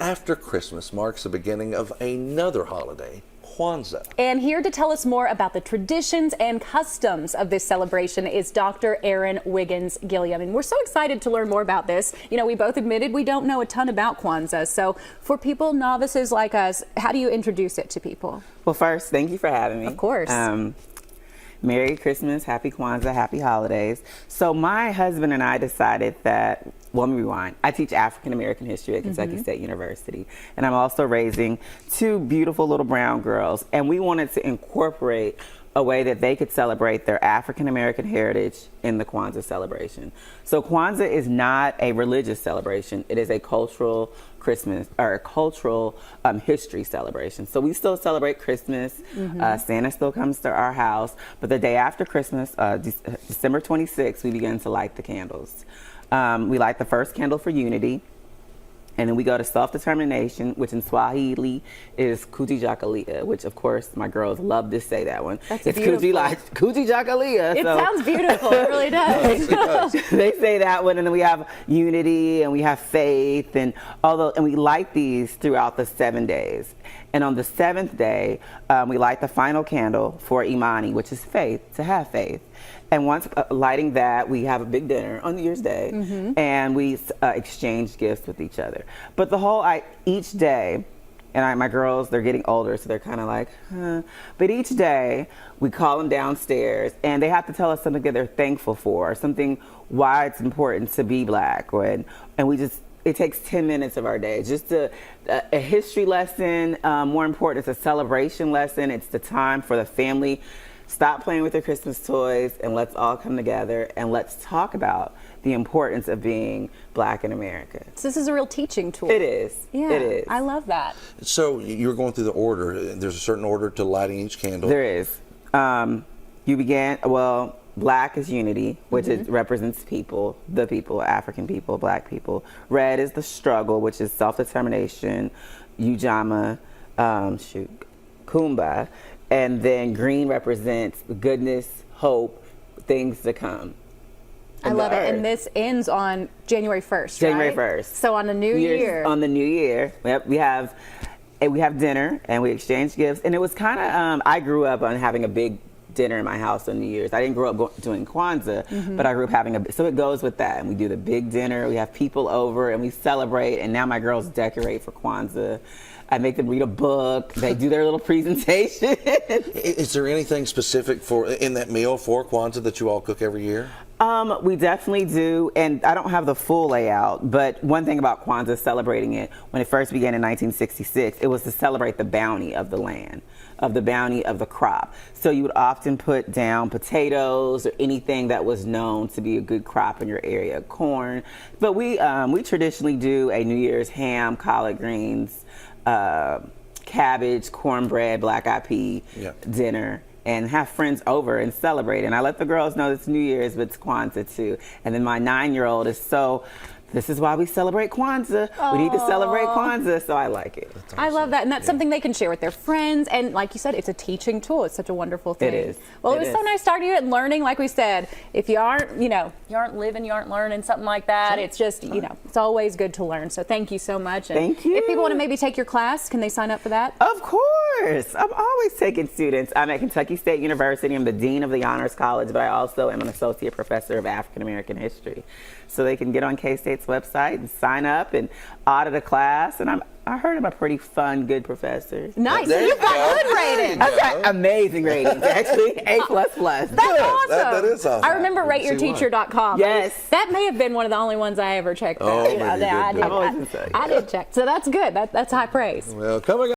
after Christmas marks the beginning of another holiday, Kwanzaa. And here to tell us more about the traditions and customs of this celebration is Dr. Erin Wiggins Gilliam. And we're so excited to learn more about this. You know, we both admitted we don't know a ton about Kwanzaa. So for people, novices like us, how do you introduce it to people? Well, first, thank you for having me. Of course. Merry Christmas, Happy Kwanzaa, Happy Holidays. So my husband and I decided that, well, let me rewind. I teach African American history at Kentucky State University, and I'm also raising two beautiful little brown girls, and we wanted to incorporate a way that they could celebrate their African American heritage in the Kwanzaa celebration. So Kwanzaa is not a religious celebration, it is a cultural Christmas or a cultural history celebration. So we still celebrate Christmas. Santa still comes to our house, but the day after Christmas, December 26th, we begin to light the candles. We light the first candle for unity, and then we go to self-determination, which in Swahili is Kujijakalia, which of course my girls love to say that one. That's it's beautiful. Kujijakalia. It sounds beautiful, it really does. They say that one, and then we have unity and we have faith, and we light these throughout the 7 days. And on the 7th day, we light the final candle for Imani, which is faith, to have faith. And once lighting that, we have a big dinner on New Year's Day, and we exchange gifts with each other. But each day, and my girls, they're getting older, so they're kind of like, huh. But each day, we call them downstairs, and they have to tell us something that they're thankful for, something why it's important to be Black, and it takes 10 minutes of our day. Just a history lesson, more important, it's a celebration lesson. It's the time for the family. Stop playing with your Christmas toys and let's all come together and let's talk about the importance of being Black in America. So this is a real teaching tool. It is. Yeah, it is. I love that. So you're going through the order. There's a certain order to lighting each candle. There is. You began, well, Black is unity, which it represents people, the people, African people, Black people. Red is the struggle, which is self-determination, Ujamaa, Kumba. And then green represents goodness, hope, things to come. I love it. And this ends on January 1st, January right? 1st. So on the new year. On the new year, we have dinner and we exchange gifts. And it was kind of, I grew up on having a big dinner in my house on New Year's. I didn't grow up doing Kwanzaa, but I grew up having so it goes with that. And we do the big dinner, we have people over and we celebrate. And now my girls decorate for Kwanzaa. I make them read a book. They do their little presentation. Is there anything specific in that meal for Kwanzaa that you all cook every year? We definitely do, and I don't have the full layout, but one thing about Kwanzaa, celebrating it, when it first began in 1966, it was to celebrate the bounty of the land, of the bounty of the crop. So you would often put down potatoes or anything that was known to be a good crop in your area, corn. But we traditionally do a New Year's ham, collard greens, cabbage, cornbread, black-eyed pea dinner, and have friends over and celebrate. And I let the girls know it's New Year's, but it's Kwanzaa too. And then my 9-year-old is this is why we celebrate Kwanzaa. Aww. We need to celebrate Kwanzaa, so I like it. Awesome. I love that, and that's something they can share with their friends. And like you said, it's a teaching tool. It's such a wonderful thing. It is. Well, it was so nice starting you and learning. Like we said, if you aren't, you aren't living, you aren't learning, something like that. It's just, it's always good to learn. So thank you so much. And thank you. If people want to maybe take your class, can they sign up for that? Of course. I'm always taking students. I'm at Kentucky State University. I'm the Dean of the Honors College, but I also am an Associate Professor of African American History. So they can get on K-State's website and sign up and audit a class. And I heard I'm a pretty fun, good professor. Nice. You've got good ratings. I've got amazing ratings, actually. A++. That's awesome. That is awesome. I remember rateyourteacher.com. Yes. That may have been one of the only ones I ever checked out. Oh, maybe you did. I did check. So that's good. That's high praise. Well, coming up.